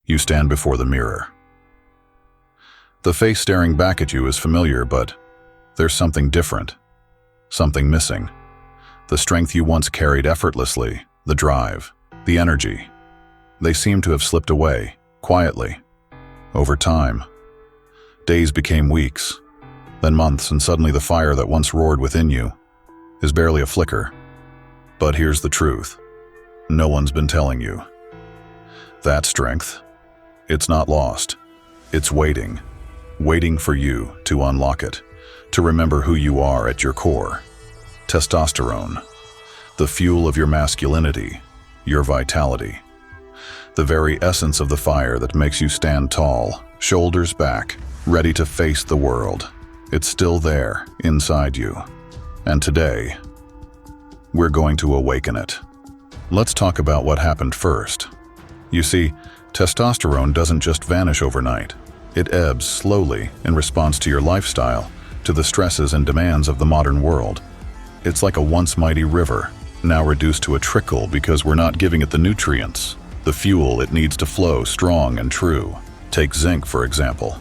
You stand before the mirror. The face staring back at you is familiar, but there's something different, something missing. The strength you once carried effortlessly, the drive, the energy, they seem to have slipped away, quietly. Over time, days became weeks, then months, and suddenly the fire that once roared within you is barely a flicker. But here's the truth. No one's been telling you. That strength, it's not lost. It's waiting for you to unlock it, to remember who you are at your core. Testosterone, the fuel of your masculinity, your vitality. The very essence of the fire that makes you stand tall, shoulders back, ready to face the world. It's still there, inside you. And today, we're going to awaken it. Let's talk about what happened first. You see, testosterone doesn't just vanish overnight. It ebbs slowly in response to your lifestyle, to the stresses and demands of the modern world. It's like a once mighty river, now reduced to a trickle because we're not giving it the nutrients, the fuel it needs to flow strong and true. Take zinc, for example.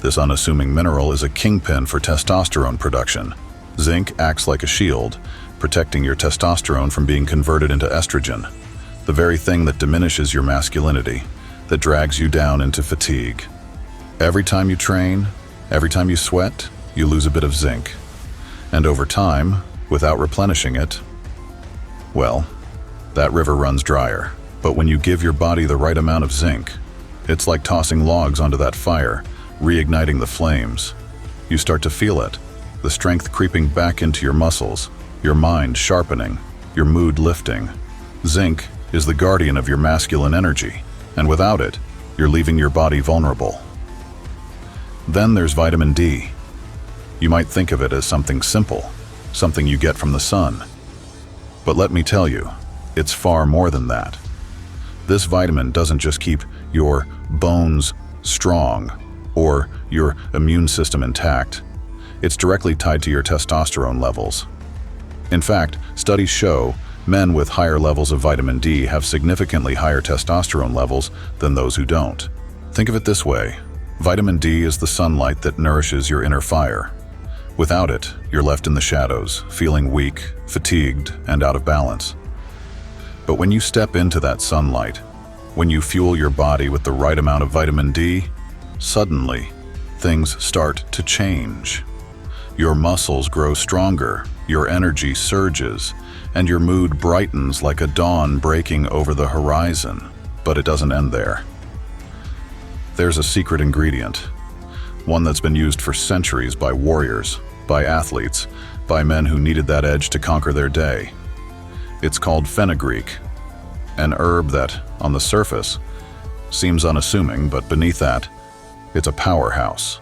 This unassuming mineral is a kingpin for testosterone production. Zinc acts like a shield, protecting your testosterone from being converted into estrogen, the very thing that diminishes your masculinity, that drags you down into fatigue. Every time you train, every time you sweat, you lose a bit of zinc. And over time, without replenishing it, well, that river runs drier. But when you give your body the right amount of zinc, it's like tossing logs onto that fire, reigniting the flames. You start to feel it, the strength creeping back into your muscles, your mind sharpening, your mood lifting. Zinc is the guardian of your masculine energy, and without it, you're leaving your body vulnerable. Then there's vitamin D. You might think of it as something simple, something you get from the sun. But let me tell you, it's far more than that. This vitamin doesn't just keep your bones strong or your immune system intact. It's directly tied to your testosterone levels. In fact, studies show men with higher levels of vitamin D have significantly higher testosterone levels than those who don't. Think of it this way. Vitamin D is the sunlight that nourishes your inner fire. Without it, you're left in the shadows, feeling weak, fatigued, and out of balance. But when you step into that sunlight, when you fuel your body with the right amount of vitamin D, suddenly, things start to change. Your muscles grow stronger, your energy surges, and your mood brightens like a dawn breaking over the horizon. But it doesn't end there. There's a secret ingredient, one that's been used for centuries by warriors, by athletes, by men who needed that edge to conquer their day. It's called fenugreek, an herb that, on the surface, seems unassuming, but beneath that, it's a powerhouse.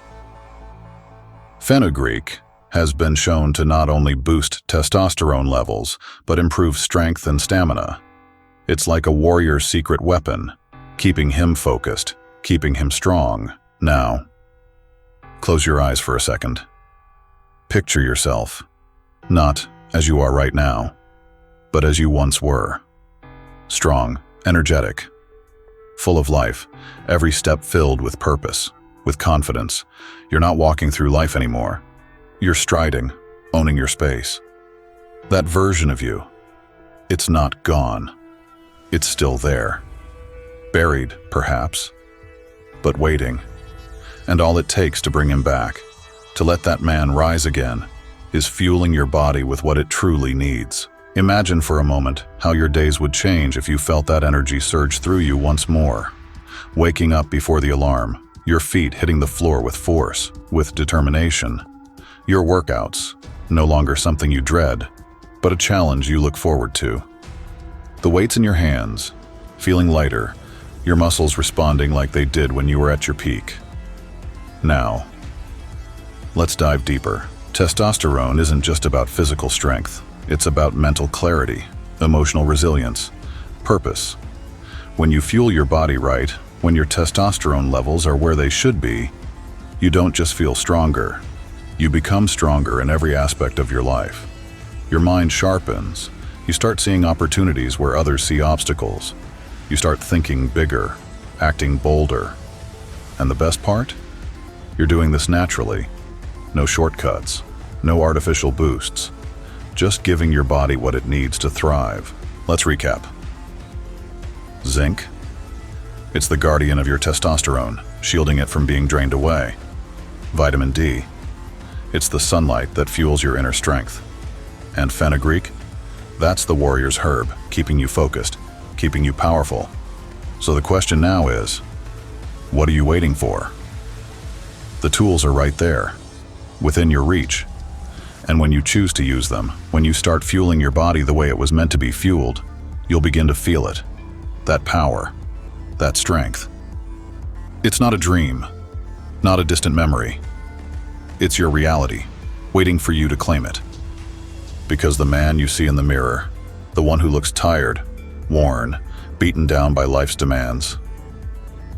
Fenugreek has been shown to not only boost testosterone levels, but improve strength and stamina. It's like a warrior's secret weapon, keeping him focused, keeping him strong. Now, close your eyes for a second. Picture yourself, not as you are right now, but as you once were. Strong, energetic, full of life, every step filled with purpose, with confidence. You're not walking through life anymore. You're striding, owning your space. That version of you, it's not gone. It's still there. Buried, perhaps, but waiting. And all it takes to bring him back, to let that man rise again, is fueling your body with what it truly needs. Imagine for a moment how your days would change if you felt that energy surge through you once more. Waking up before the alarm, your feet hitting the floor with force, with determination. Your workouts, no longer something you dread, but a challenge you look forward to. The weights in your hands, feeling lighter, your muscles responding like they did when you were at your peak. Now, let's dive deeper. Testosterone isn't just about physical strength. It's about mental clarity, emotional resilience, purpose. When you fuel your body right, when your testosterone levels are where they should be, you don't just feel stronger. You become stronger in every aspect of your life. Your mind sharpens. You start seeing opportunities where others see obstacles. You start thinking bigger, acting bolder. And the best part? You're doing this naturally. No shortcuts, no artificial boosts. Just giving your body what it needs to thrive. Let's recap. Zinc. It's the guardian of your testosterone, shielding it from being drained away. Vitamin D. It's the sunlight that fuels your inner strength. And fenugreek? That's the warrior's herb, keeping you focused, keeping you powerful. So the question now is, what are you waiting for? The tools are right there, within your reach. And when you choose to use them, when you start fueling your body the way it was meant to be fueled, you'll begin to feel it. That power, that strength. It's not a dream, not a distant memory. It's your reality, waiting for you to claim it. Because the man you see in the mirror, the one who looks tired, worn, beaten down by life's demands,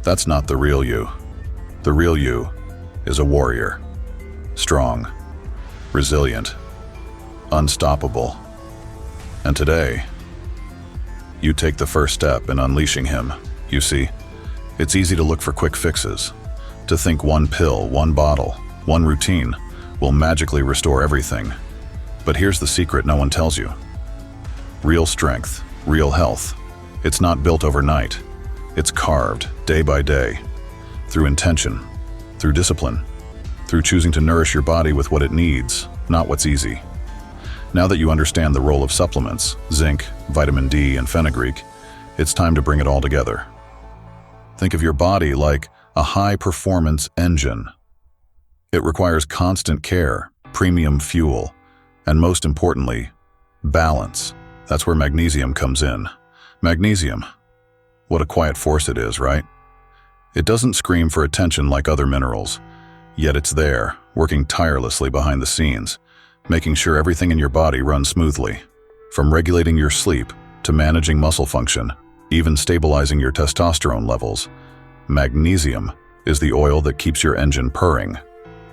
that's not the real you. The real you is a warrior, strong, resilient, unstoppable. And today, you take the first step in unleashing him. You see, it's easy to look for quick fixes, to think one pill, one bottle, one routine will magically restore everything. But here's the secret no one tells you. Real strength, real health, it's not built overnight. It's carved day by day, through intention, through discipline, through choosing to nourish your body with what it needs, not what's easy. Now that you understand the role of supplements, zinc, vitamin D, and fenugreek, it's time to bring it all together. Think of your body like a high-performance engine. It requires constant care, premium fuel, and most importantly, balance. That's where magnesium comes in. Magnesium. What a quiet force it is, right? It doesn't scream for attention like other minerals, yet it's there, working tirelessly behind the scenes, making sure everything in your body runs smoothly. From regulating your sleep to managing muscle function, even stabilizing your testosterone levels, magnesium is the oil that keeps your engine purring.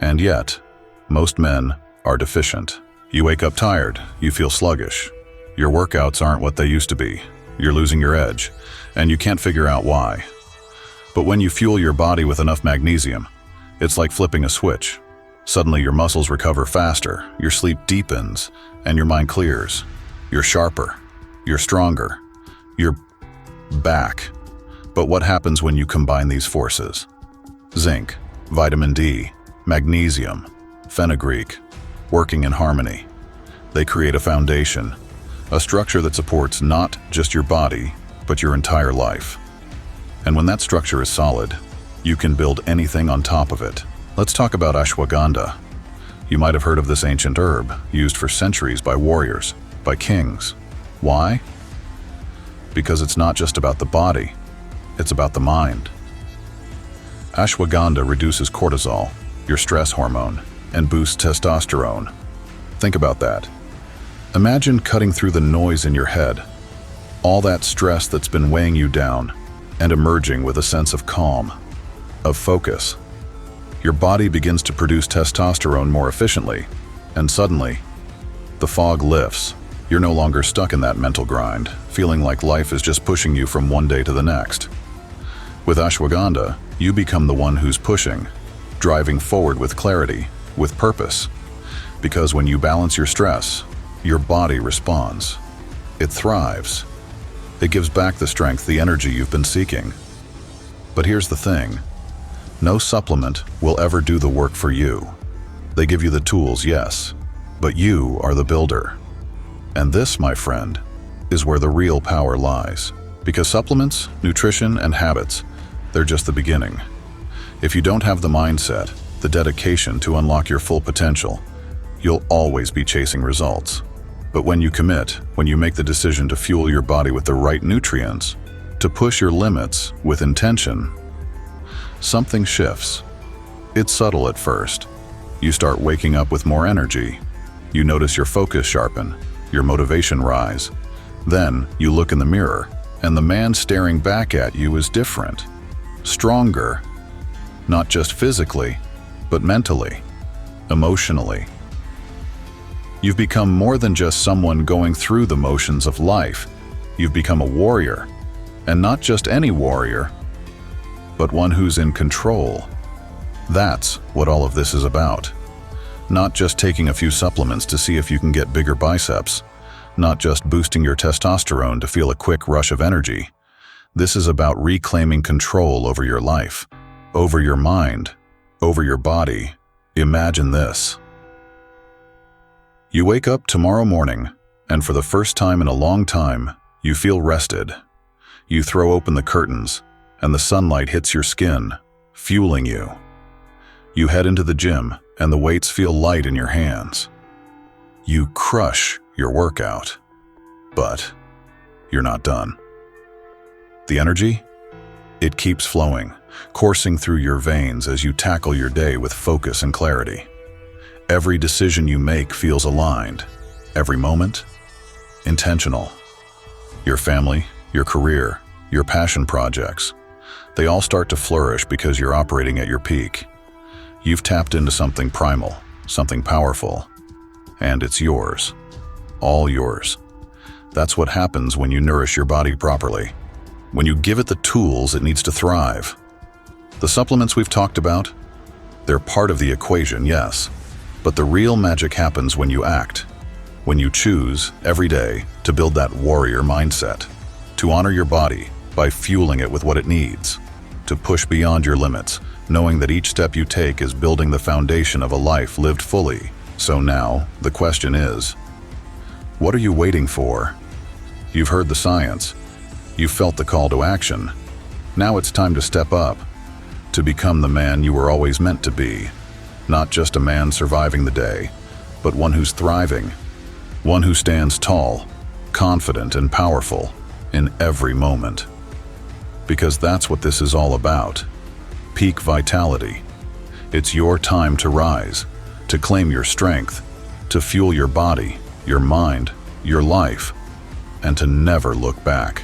And yet, most men are deficient. You wake up tired, you feel sluggish. Your workouts aren't what they used to be. You're losing your edge, and you can't figure out why. But when you fuel your body with enough magnesium, it's like flipping a switch. Suddenly your muscles recover faster, your sleep deepens, and your mind clears. You're sharper, you're stronger, you're back. But what happens when you combine these forces? Zinc, vitamin D, magnesium, fenugreek, working in harmony. They create a foundation, a structure that supports not just your body, but your entire life. And when that structure is solid, you can build anything on top of it. Let's talk about ashwagandha. You might have heard of this ancient herb, used for centuries by warriors, by kings. Why? Because it's not just about the body, it's about the mind. Ashwagandha reduces cortisol, your stress hormone, and boosts testosterone. Think about that. Imagine cutting through the noise in your head, all that stress that's been weighing you down, and emerging with a sense of calm, of focus. Your body begins to produce testosterone more efficiently, and suddenly, the fog lifts. You're no longer stuck in that mental grind, feeling like life is just pushing you from one day to the next. With ashwagandha, you become the one who's pushing, driving forward with clarity, with purpose. Because when you balance your stress, your body responds. It thrives. It gives back the strength, the energy you've been seeking. But here's the thing. No supplement will ever do the work for you. They give you the tools, yes, but you are the builder. And this, my friend, is where the real power lies. Because supplements, nutrition, and habits, they're just the beginning. If you don't have the mindset, the dedication to unlock your full potential, you'll always be chasing results. But when you commit, when you make the decision to fuel your body with the right nutrients, to push your limits with intention, something shifts. It's subtle at first. You start waking up with more energy. You notice your focus sharpen, your motivation rise. Then you look in the mirror, and the man staring back at you is different, stronger, not just physically, but mentally, emotionally. You've become more than just someone going through the motions of life. You've become a warrior, and not just any warrior, but one who's in control. That's what all of this is about. Not just taking a few supplements to see if you can get bigger biceps, not just boosting your testosterone to feel a quick rush of energy. This is about reclaiming control over your life, over your mind, over your body. Imagine this. You wake up tomorrow morning, and for the first time in a long time, you feel rested. You throw open the curtains, and the sunlight hits your skin, fueling you. You head into the gym, and the weights feel light in your hands. You crush your workout, but you're not done. The energy? It keeps flowing, coursing through your veins as you tackle your day with focus and clarity. Every decision you make feels aligned, every moment, intentional. Your family, your career, your passion projects, they all start to flourish because you're operating at your peak. You've tapped into something primal, something powerful, and it's yours. All yours. That's what happens when you nourish your body properly, when you give it the tools it needs to thrive. The supplements we've talked about, they're part of the equation, yes, but the real magic happens when you act, when you choose every day to build that warrior mindset, to honor your body by fueling it with what it needs, to push beyond your limits, knowing that each step you take is building the foundation of a life lived fully. So now, the question is, what are you waiting for? You've heard the science. You've felt the call to action. Now it's time to step up, to become the man you were always meant to be. Not just a man surviving the day, but one who's thriving. One who stands tall, confident and powerful in every moment. Because that's what this is all about. Peak vitality. It's your time to rise, to claim your strength, to fuel your body, your mind, your life, and to never look back.